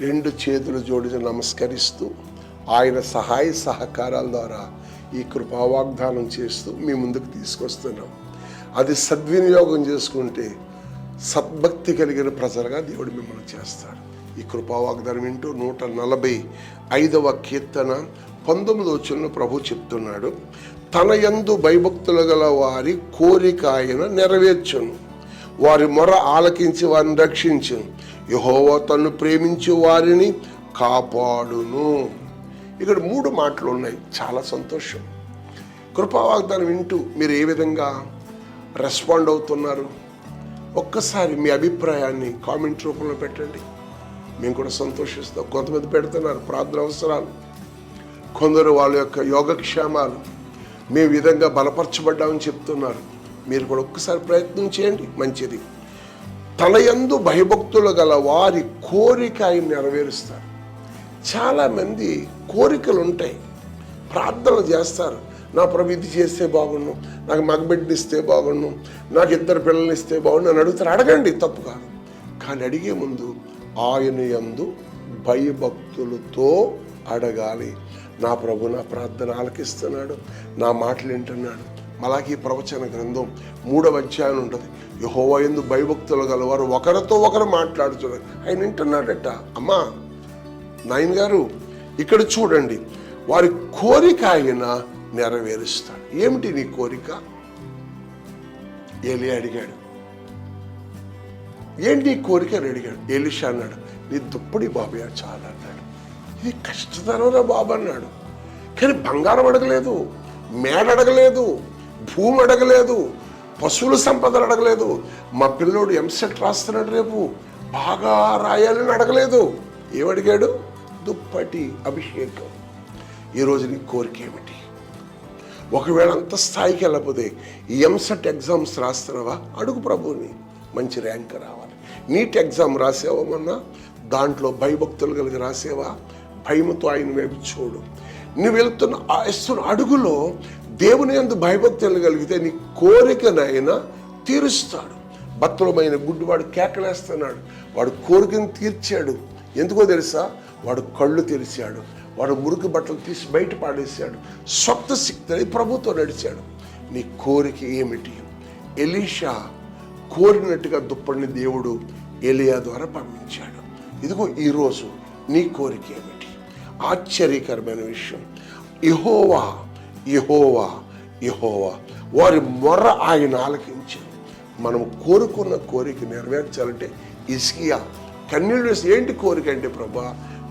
రెండు చేతులు జోడించి నమస్కరిస్తూ ఆయన సహాయ సహకారాల ద్వారా ఈ కృపా వాగ్దానం చేస్తూ మీ ముందుకు తీసుకొస్తున్నాం. అది సద్వినియోగం చేసుకుంటే సద్భక్తి కలిగిన ప్రజలుగా దేవుడు మిమ్మల్ని చేస్తాడు. ఈ కృపా వాగ్దానం వింటూ 145వ కీర్తన 19వ వచనంలో ప్రభు చెప్తున్నాడు, తన యందు భయభక్తులు గల వారి కోరిక ఆయన నెరవేర్చును, వారి మొర ఆలకించి వారిని రక్షించును, యెహోవా తన్ను ప్రేమించి వారిని కాపాడును. ఇక్కడ 3 మాటలు ఉన్నాయి. చాలా సంతోషం. కృపా వాగ్దానం వింటూ మీరు ఏ విధంగా రెస్పాండ్ అవుతున్నారు? ఒక్కసారి మీ అభిప్రాయాన్ని కామెంట్ రూపంలో పెట్టండి. మేము కూడా సంతోషిస్తాం. కొంతమంది పెడుతున్నారు ప్రార్థన అవసరాలు, కొందరు వాళ్ళ యొక్క యోగక్షేమాలు, మేము విధంగా బలపరచబడ్డామని చెప్తున్నారు. మీరు కూడా ఒక్కసారి ప్రయత్నం చేయండి. మంచిది. తన యందు భయభక్తులు గల వారి కోరిక ఆయన నెరవేరుస్తారు. చాలామంది కోరికలు ఉంటాయి, ప్రార్థనలు చేస్తారు. నా ప్రభు ఇది చేస్తే బాగుండు, నాకు మగబిడ్డని ఇస్తే బాగుండు, నాకు 2 పిల్లల్ని ఇస్తే బాగుండు అని అడుగుతారు. అడగండి, తప్పు కాదు. కానీ అడిగే ముందు ఆయన యందు భయభక్తులతో అడగాలి. నా ప్రభు నా ప్రార్థన ఆలకిస్తున్నాడు, నా మాటలు వింటున్నాడు. మలాకీ ప్రవచన గ్రంథం 3వ అధ్యాయం ఉంటుంది. యెహోవా యందు భయభక్తులు గలవారు ఒకరితో ఒకరు మాట్లాడుతున్నారు. ఆయన వింటున్నాడట. అమ్మా నాయన గారు ఇక్కడ చూడండి, వారి కోరిక ఆయన నెరవేరుస్తాడు. ఏమిటి నీ కోరిక? ఏలీ అడిగాడు, ఏంటి నీ కోరిక అని అడిగాడు. ఎలీషా అన్నాడు, నీ దుప్పటి బాబయ్య చాలా అన్నాడు. ఇది కష్టతరంరా బాబు అన్నాడు. కానీ బంగారం అడగలేదు, మేడ అడగలేదు, భూమి అడగలేదు, పశువుల సంపదలు అడగలేదు. మా పిల్లోడు ఎంసెట్ రాస్తున్నాడు, రేపు బాగా రాయాలని అడగలేదు. ఏమడిగాడు? దుప్పటి, అభిషేకం. ఈరోజు నీ కోరిక ఏమిటి? ఒకవేళ అంత స్థాయికి వెళ్ళకపోతే ఈ ఎంసెట్ ఎగ్జామ్స్ రాస్తున్నావా? అడుగు ప్రభుని, మంచి ర్యాంక్ రావాలి. నీట్ ఎగ్జామ్ రాసేవమన్నా దాంట్లో భయభక్తులు కలిగి రాసేవా? భయముతో ఆయన వైపు చూడు. నువ్వు ఇస్తున్న అడుగులో దేవుని యందు భయభక్తులు కలిగితే నీ కోరికనైనా తీరుస్తాడు. బత్తలమైన గుడ్డివాడు కేకలేస్తున్నాడు, వాడు కోరికను తీర్చాడు. ఎందుకో తెలుసా? వాడు కళ్ళు తెరిచాడు, వాడు మురికి బట్టలు తీసి బయట పాడేశాడు, స్వప్న శక్తిని ప్రభుతో నడిచాడు. నీ కోరిక ఏమిటి? ఎలీషా కోరినట్టుగా దుప్పటిని దేవుడు ఏలియా ద్వారా పంపించాడు. ఇదిగో ఈరోజు నీ కోరిక ఏమిటి? ఆశ్చర్యకరమైన విషయం, యెహోవా యెహోవా యెహోవా వారి మొర్ర ఆయన ఆలకించాడు. మనం కోరుకున్న కోరిక నెరవేర్చాలంటే హిజ్కియా కన్నీళ్ళు వేసి, ఏంటి కోరిక అంటే, ప్రభా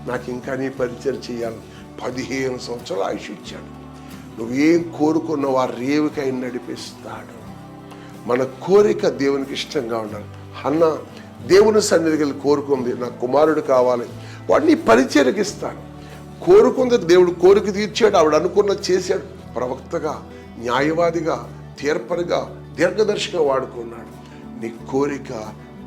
నాకు ఇంకా నీ పరిచయం చేయాలి. 15 సంవత్సరాలు ఆయుష్ ఇచ్చాడు. నువ్వేం కోరుకున్న వారి రేవుకి ఆయన నడిపిస్తాడు. మన కోరిక దేవునికి ఇష్టంగా ఉండాలి. హన్నా దేవుని సన్నిధికి వెళ్ళి కోరుకుంది, నాకు కుమారుడు కావాలి, వాడిని పరిచర్యకి ఇస్తాడు. కోరుకుంది, దేవుడు కోరిక తీర్చాడు, ఆవిడ అనుకున్నది చేశాడు. ప్రవక్తగా, న్యాయవాదిగా, తీర్పరిగా, దీర్ఘదర్శిగా వాడుకున్నాడు. నీ కోరిక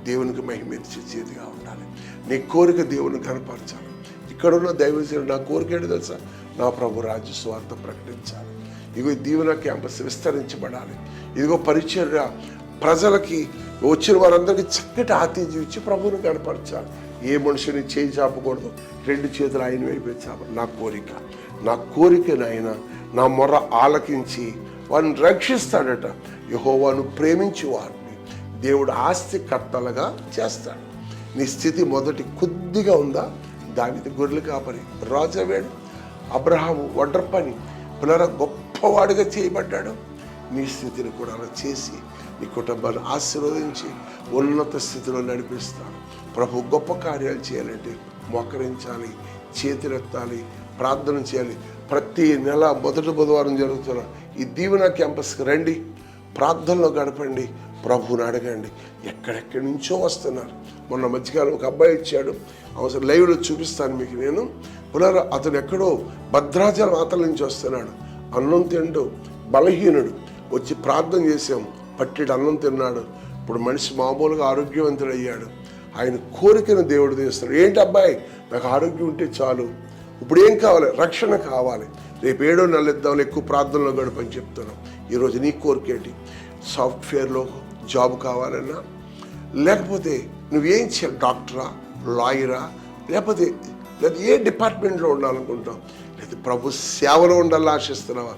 దేవునికి మహిమెచ్చేదిగా ఉండాలి. నీ కోరిక దేవుని కనపరచాలి. ఇక్కడున్న దైవజనుడు నా కోరిక ఏంటి తెలుసా? నా ప్రభు రాజ్య సువార్త ప్రకటించాలి. ఇదిగో దీవెన క్యాంపస్ విస్తరించబడాలి. ఇదిగో పరిచర్య ప్రజలకి వచ్చిన వారందరికీ చక్కటి ఆతిథ్యం ఇచ్చి ప్రభువుని కనపరచాలి. ఏ మనుషుని చేయి చాపకూడదు, 2 చేతులు ఆయన వైపు చాపాలి. నా కోరికనైనా నా మొర్ర ఆలకించి వారిని రక్షిస్తాడట. యెహోవాను ప్రేమించి వారిని దేవుడు ఆస్తి కర్తలుగా చేస్తాడు. నీ స్థితి మొదటి కొద్దిగా ఉందా? దావీదు గొర్రెలు కాపరి, రాజావేడు, అబ్రహాము వడ్రపని, పునర గొప్పవాడిగా చేయబడ్డాడు. నీ స్థితిని కూడా అలా చేసి నీ కుటుంబాన్ని ఆశీర్వదించి ఉన్నత స్థితిలో నడిపిస్తాడు. ప్రభు గొప్ప కార్యాలు చేయాలంటే మోకరించాలి, చేతులెత్తాలి, ప్రార్థన చేయాలి. ప్రతి నెల మొదటి బుధవారం జరుగుతున్న ఈ దీవెన క్యాంపస్కి రండి, ప్రార్థనలో గడపండి, ప్రభువుని అడగండి. ఎక్కడెక్కడి నుంచో వస్తున్నారు. మొన్న మధ్యకాలం ఒక అబ్బాయి ఇచ్చాడు, అవసరం లైవ్లో చూపిస్తాను మీకు నేను. అతను ఎక్కడో భద్రాచలం ఆతల నుంచి వస్తున్నాడు. అన్నం తింటూ బలహీనుడు, వచ్చి ప్రార్థన చేసాం, పట్టెడు అన్నం తిన్నాడు. ఇప్పుడు మనిషి మామూలుగా ఆరోగ్యవంతుడు అయ్యాడు. ఆయన కోరికను దేవుడు తీస్తాడు. ఏంటి అబ్బాయి, నాకు ఆరోగ్యం ఉంటే చాలు, ఇప్పుడు ఏం కావాలి? రక్షణ కావాలి. రేపు 7వ నెల ఇద్దాం, ఎక్కువ ప్రార్థనలో గడపని చెప్తున్నాం. ఈరోజు నీ కోరిక ఏంటి? సాఫ్ట్వేర్లో జాబ్ కావాలన్నా, లేకపోతే నువ్వేం చేయాలి? డాక్టరా, లాయరా, లేకపోతే లేదా ఏ డిపార్ట్మెంట్లో ఉండాలనుకుంటాం, లేదా ప్రభు సేవలో ఉండాలని ఆశిస్తున్నావా?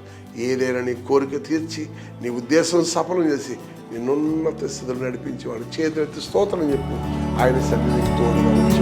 ఏదైనా నీ కోరిక తీర్చి నీ ఉద్దేశం సఫలం చేసి నిన్నున్నత స్థితిలో నడిపించి వాడు చేతులెత్తి స్తోత్రం చెప్పు. ఆయన సన్నిధికి తోడుగా వచ్చి